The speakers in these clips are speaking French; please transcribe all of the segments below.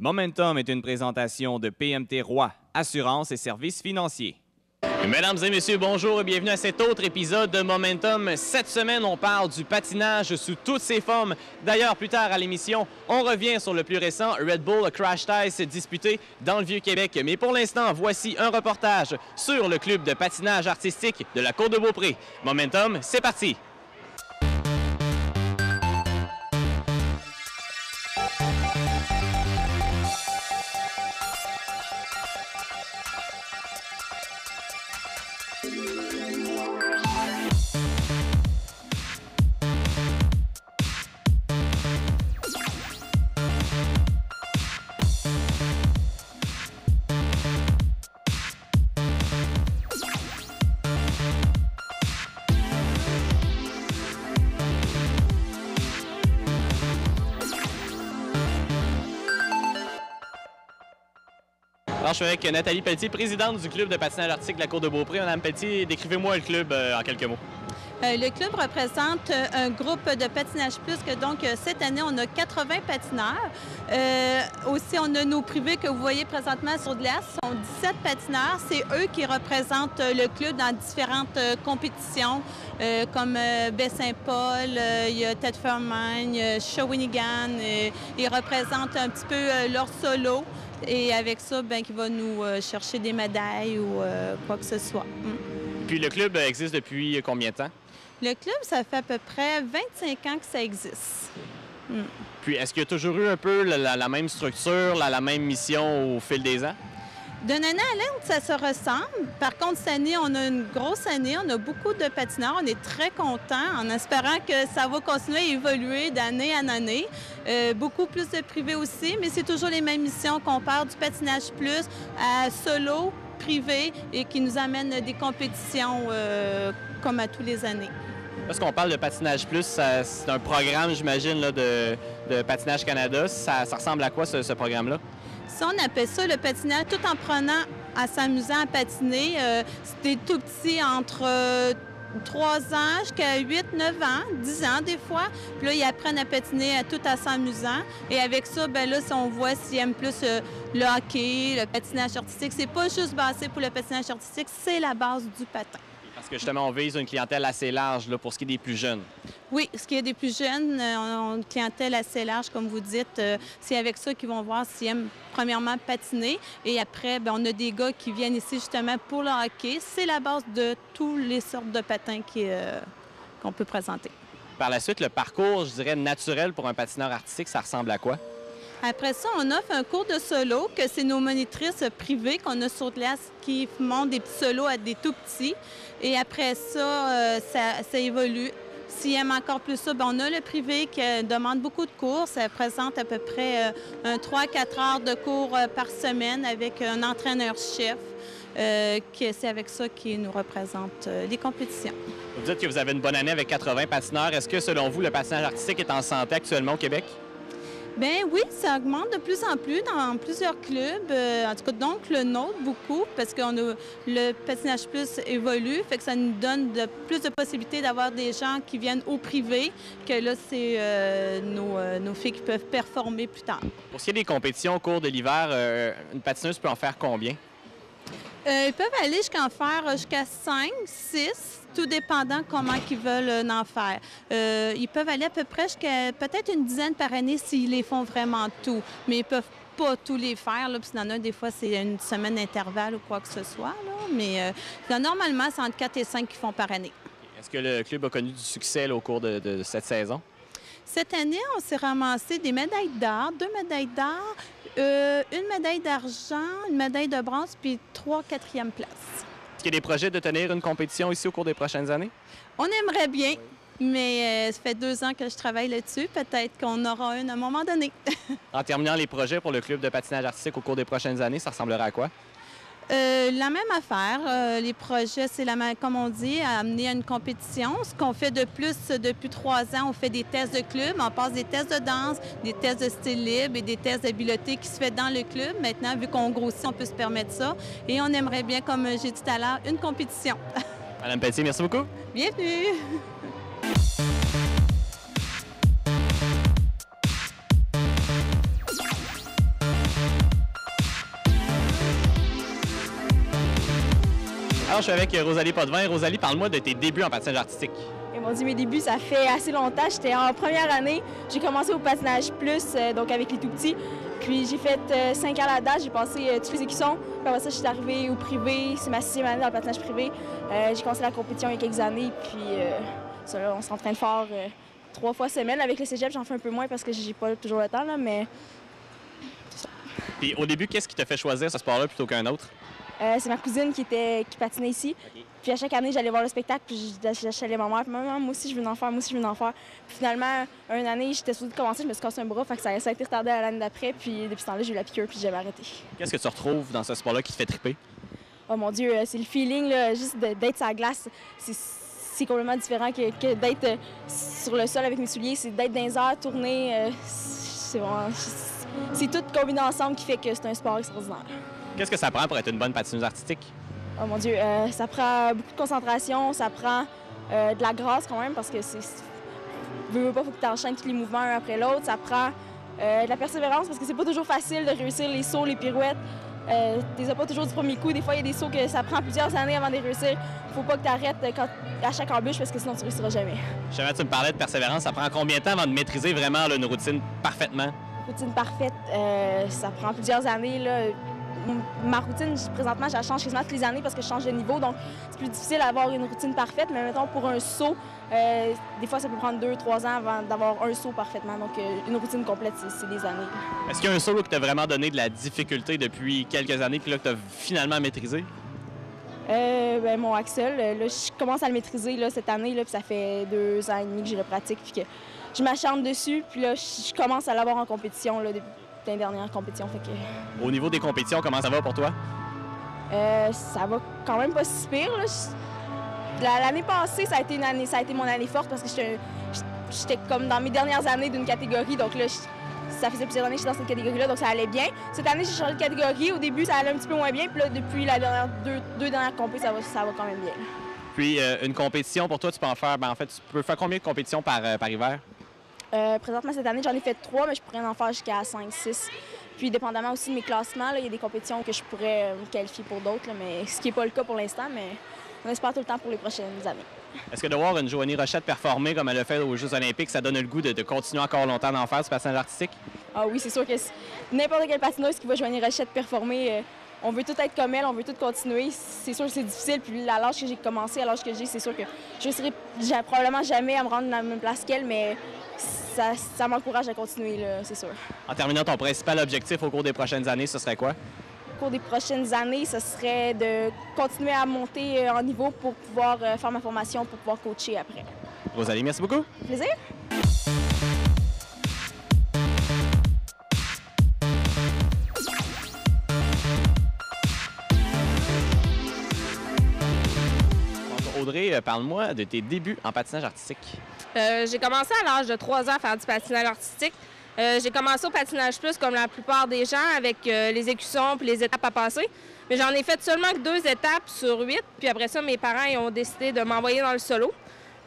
Momentum est une présentation de PMT Roy, assurance et services financiers. Mesdames et messieurs, bonjour et bienvenue à cet autre épisode de Momentum. Cette semaine, on parle du patinage sous toutes ses formes. D'ailleurs, plus tard à l'émission, on revient sur le plus récent Red Bull Crash Test disputé dans le Vieux-Québec. Mais pour l'instant, voici un reportage sur le club de patinage artistique de la Côte-de-Beaupré. Momentum, c'est parti! Alors, je suis avec Nathalie Pelletier, présidente du club de patinage artistique de la Côte-de-Beaupré. Madame Pelletier, décrivez-moi le club en quelques mots. Le club représente un groupe de patinage plus que donc cette année, on a 80 patineurs. Aussi, on a nos privés que vous voyez présentement sur glace. Ce sont 17 patineurs. C'est eux qui représentent le club dans différentes compétitions comme Baie-Saint-Paul, il y a Ted Fairmine, Shawinigan. Ils représentent un petit peu leur solo. Et avec ça, bien, qui va nous chercher des médailles ou quoi que ce soit. Puis le club existe depuis combien de temps? Le club, ça fait à peu près 25 ans que ça existe. Puis est-ce qu'il y a toujours eu un peu la même structure, la même mission au fil des ans? D'une année à l'autre, ça se ressemble. Par contre, cette année, on a une grosse année. On a beaucoup de patineurs. On est très contents en espérant que ça va continuer à évoluer d'année en année. Beaucoup plus de privés aussi, mais c'est toujours les mêmes missions qu'on part du patinage plus à solo, privé et qui nous amène des compétitions comme à tous les années. Lorsqu'on parle de patinage plus, c'est un programme, j'imagine, là, de Patinage Canada. Ça ressemble à quoi, ce programme-là? Ça, on appelle ça le patinage tout en prenant, à s'amusant à patiner. C'était tout petit, entre 3 ans jusqu'à 8, 9 ans, 10 ans des fois. Puis là, ils apprennent à patiner tout en s'amusant. Et avec ça, bien là, si on voit s'ils aiment plus le hockey, le patinage artistique, c'est pas juste basé pour le patinage artistique, c'est la base du patin. Parce que justement, on vise une clientèle assez large là, pour ce qui est des plus jeunes. Oui, ce qui est des plus jeunes, on a une clientèle assez large, comme vous dites. C'est avec ça qu'ils vont voir s'ils aiment, premièrement, patiner. Et après, bien, on a des gars qui viennent ici justement pour le hockey. C'est la base de toutes les sortes de patins qu'on peut présenter. Par la suite, le parcours, je dirais, naturel pour un patineur artistique, ça ressemble à quoi? Après ça, on offre un cours de solo, que c'est nos monitrices privées qu'on a sur glace qui montent des petits solos à des tout petits. Et après ça, ça évolue. S'ils aiment encore plus ça, bien, on a le privé qui demande beaucoup de cours. Ça présente à peu près 3-4 heures de cours par semaine avec un entraîneur-chef. C'est avec ça qui nous représente les compétitions. Vous dites que vous avez une bonne année avec 80 patineurs. Est-ce que, selon vous, le patinage artistique est en santé actuellement au Québec? Bien oui, ça augmente de plus en plus dans plusieurs clubs. En tout cas, donc le nôtre, beaucoup, parce que le patinage plus évolue, fait que ça nous donne plus de possibilités d'avoir des gens qui viennent au privé, que là, c'est nos filles qui peuvent performer plus tard. Pour ce qui est des compétitions au cours de l'hiver, une patineuse peut en faire combien? Ils peuvent aller jusqu'à 5, 6, tout dépendant comment ils veulent en faire. Ils peuvent aller à peu près jusqu'à peut-être une dizaine par année s'ils les font vraiment tout, mais ils peuvent pas tous les faire, là, parce qu'il y en a des fois, c'est une semaine d'intervalle ou quoi que ce soit, là, mais normalement, c'est entre 4 et 5 qu'ils font par année. Est-ce que le club a connu du succès là, au cours de cette saison? Cette année, on s'est ramassé des médailles d'or, 2 médailles d'or, une médaille d'argent, une médaille de bronze, puis 3 quatrièmes places. Est-ce qu'il y a des projets de tenir une compétition ici au cours des prochaines années? On aimerait bien, mais ça fait 2 ans que je travaille là-dessus. Peut-être qu'on aura une à un moment donné. En terminant les projets pour le club de patinage artistique au cours des prochaines années, ça ressemblera à quoi? La même affaire. Les projets, c'est comme on dit, amener à une compétition. Ce qu'on fait de plus depuis 3 ans, on fait des tests de club. On passe des tests de danse, des tests de style libre et des tests d'habileté qui se fait dans le club. Maintenant, vu qu'on grossit, on peut se permettre ça. Et on aimerait bien, comme j'ai dit tout à l'heure, une compétition. Madame Pelletier, merci beaucoup. Bienvenue. Alors, je suis avec Rosalie Potvin. Rosalie, parle-moi de tes débuts en patinage artistique. Et mon Dieu, mes débuts, ça fait assez longtemps. J'étais en première année. J'ai commencé au patinage plus, donc avec les tout-petits. Puis j'ai fait 5 ans là-dedans. J'ai passé toutes les écussons. Puis après ça, je suis arrivée au privé. C'est ma 6e année dans le patinage privé. J'ai commencé la compétition il y a quelques années. Puis ça, là, on s'entraîne fort 3 fois semaine. Avec le cégep, j'en fais un peu moins parce que j'ai pas toujours le temps, là, mais c'est ça. Puis au début, qu'est-ce qui t'a fait choisir ce sport-là plutôt qu'un autre? C'est ma cousine qui patinait ici. Okay. Puis à chaque année, j'allais voir le spectacle, puis j'allais ma mère, puis maman, moi aussi, je veux en faire, moi aussi, je veux en faire. Puis finalement, une année, j'étais supposée commencer, je me suis cassé un bras, fait que ça a été retardé à l'année d'après, puis depuis ce temps-là, j'ai eu la piqûre, puis j'avais arrêté. Qu'est-ce que tu retrouves dans ce sport-là qui te fait triper? Oh mon Dieu, c'est le feeling, là, juste d'être sur la glace. C'est complètement différent que d'être sur le sol avec mes souliers, c'est d'être dans les airs, tourner. C'est tout combiné ensemble qui fait que c'est un sport extraordinaire. Qu'est-ce que ça prend pour être une bonne patineuse artistique? Oh mon Dieu, ça prend beaucoup de concentration, ça prend de la grâce quand même parce que veux pas, faut que tu enchaînes tous les mouvements un après l'autre. Ça prend de la persévérance parce que c'est pas toujours facile de réussir les sauts, les pirouettes. Tu les as pas toujours du premier coup. Des fois, il y a des sauts que ça prend plusieurs années avant de les réussir. Faut pas que tu arrêtes à chaque embûche parce que sinon tu réussiras jamais. Justement, tu me parlais de persévérance. Ça prend combien de temps avant de maîtriser vraiment là, une routine parfaitement? Routine parfaite, ça prend plusieurs années. Là. Ma routine, présentement, je la change quasiment toutes les années parce que je change de niveau. Donc, c'est plus difficile d'avoir une routine parfaite. Mais mettons, pour un saut, des fois, ça peut prendre 2-3 ans avant d'avoir un saut parfaitement. Donc, une routine complète, c'est des années. Est-ce qu'il y a un saut qui t'a vraiment donné de la difficulté depuis quelques années puis là, que tu as finalement maîtrisé? Mon Axel, là, je commence à le maîtriser là, cette année. Là, puis ça fait 2 ans et demi que je le pratique. Puis que je m'acharne dessus. Puis là, je commence à l'avoir en compétition là, depuis les dernières compétitions. Fait que... Au niveau des compétitions, comment ça va pour toi? Ça va quand même pas si pire. L'année passée, ça a été mon année forte parce que j'étais comme dans mes dernières années d'une catégorie. Donc là, ça faisait plusieurs années que j'étais dans cette catégorie-là, donc ça allait bien. Cette année, j'ai changé de catégorie. Au début, ça allait un petit peu moins bien. Puis là, depuis la deux dernières compétitions, ça va quand même bien. Puis, une compétition, pour toi, tu peux en faire... en fait, tu peux faire combien de compétitions par hiver? Présentement, cette année, j'en ai fait 3, mais je pourrais en faire jusqu'à 5, 6. Puis, dépendamment aussi de mes classements, il y a des compétitions que je pourrais me qualifier pour d'autres, mais ce qui n'est pas le cas pour l'instant, mais on espère tout le temps pour les prochaines années. Est-ce que de voir une Joanie Rochette performer comme elle l'a fait aux Jeux olympiques, ça donne le goût de continuer encore longtemps d'en faire, ce patinage artistique? Ah oui, c'est sûr que n'importe quelle patineuse qui voit Joanie Rochette performer, on veut tout être comme elle, on veut tout continuer. C'est sûr que c'est difficile, puis à l'âge que j'ai commencé, à l'âge que j'ai, c'est sûr que je ne réussirai probablement jamais à me rendre à la même place qu'elle, mais ça m'encourage à continuer, c'est sûr. En terminant, ton principal objectif au cours des prochaines années, ce serait quoi? Au cours des prochaines années, ce serait de continuer à monter en niveau pour pouvoir faire ma formation, pour pouvoir coacher après. Rosalie, merci beaucoup. Plaisir. Audrey, parle-moi de tes débuts en patinage artistique. J'ai commencé à l'âge de 3 ans à faire du patinage artistique. J'ai commencé au patinage plus comme la plupart des gens avec les écussons et les étapes à passer. Mais j'en ai fait seulement que 2 étapes sur 8. Puis après ça, mes parents ils ont décidé de m'envoyer dans le solo.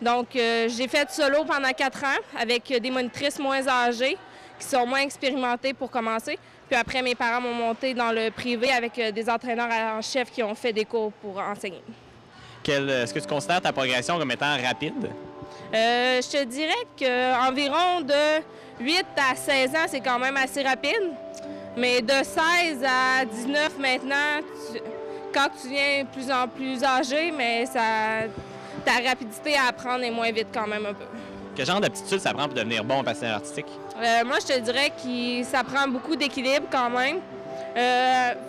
Donc j'ai fait solo pendant 4 ans avec des monitrices moins âgées qui sont moins expérimentées pour commencer. Puis après, mes parents m'ont monté dans le privé avec des entraîneurs en chef qui ont fait des cours pour enseigner. Est-ce que tu considères ta progression comme étant rapide? Je te dirais qu'environ de 8 à 16 ans, c'est quand même assez rapide. Mais de 16 à 19 maintenant, quand tu viens de plus en plus âgé, mais ta rapidité à apprendre est moins vite quand même un peu. Quel genre d'aptitude ça prend pour devenir bon en patinage artistique? Moi, je te dirais que ça prend beaucoup d'équilibre quand même.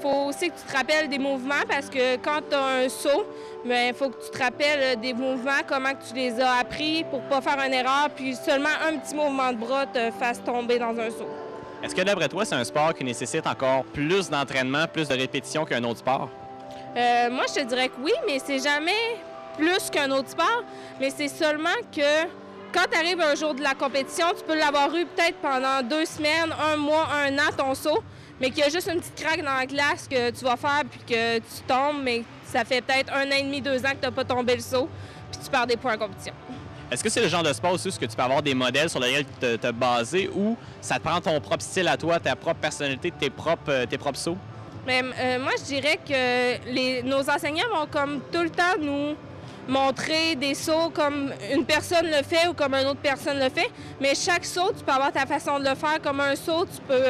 Faut aussi que tu te rappelles des mouvements parce que quand tu as un saut, il faut que tu te rappelles des mouvements, comment que tu les as appris pour ne pas faire une erreur, puis seulement un petit mouvement de bras te fasse tomber dans un saut. Est-ce que d'après toi, c'est un sport qui nécessite encore plus d'entraînement, plus de répétition qu'un autre sport? Moi, je te dirais que oui, mais c'est jamais plus qu'un autre sport. Mais c'est seulement que quand tu arrives un jour de la compétition, tu peux l'avoir eu peut-être pendant 2 semaines, 1 mois, 1 an, ton saut, mais qu'il y a juste une petite craque dans la glace que tu vas faire puis que tu tombes, mais ça fait peut-être 1 an et demi, 2 ans que tu n'as pas tombé le saut, puis tu perds des points en compétition. Est-ce que c'est le genre de sport aussi où tu peux avoir des modèles sur lesquels te baser ou ça te prend ton propre style à toi, ta propre personnalité, tes propres sauts? Mais, moi, je dirais que nos enseignants vont comme tout le temps nous montrer des sauts comme une personne le fait ou comme une autre personne le fait. Mais chaque saut, tu peux avoir ta façon de le faire. Comme un saut, tu peux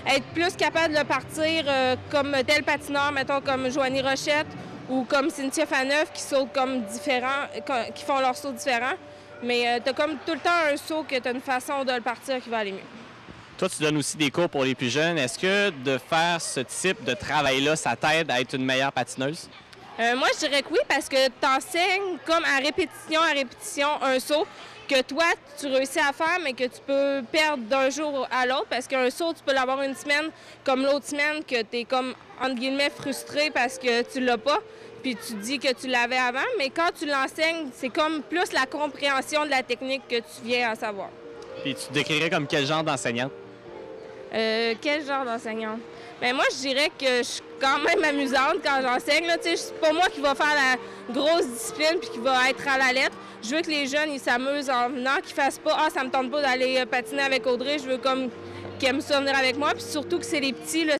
être plus capable de le partir comme tel patineur, mettons comme Joanie Rochette ou comme Cynthia Faneuf qui sautent comme différents, qui font leurs sauts différents. Mais tu as comme tout le temps un saut que tu as une façon de le partir qui va aller mieux. Toi, tu donnes aussi des cours pour les plus jeunes. Est-ce que de faire ce type de travail-là, ça t'aide à être une meilleure patineuse? Moi, je dirais que oui, parce que tu enseignes comme à répétition un saut que toi, tu réussis à faire, mais que tu peux perdre d'un jour à l'autre. Parce qu'un saut, tu peux l'avoir une semaine comme l'autre semaine, que tu es comme, entre guillemets, frustré parce que tu l'as pas. Puis tu dis que tu l'avais avant. Mais quand tu l'enseignes, c'est comme plus la compréhension de la technique que tu viens à savoir. Puis tu te décrirais comme quel genre d'enseignante? Quel genre d'enseignante? Bien, moi, je dirais que je suis quand même amusante quand j'enseigne. C'est pas moi qui va faire la grosse discipline puis qui va être à la lettre. Je veux que les jeunes ils s'amusent en venant, qu'ils fassent pas « Ah, ça me tente pas d'aller patiner avec Audrey. » Je veux comme qu'ils aiment ça venir avec moi. Puis surtout que c'est les petits, là,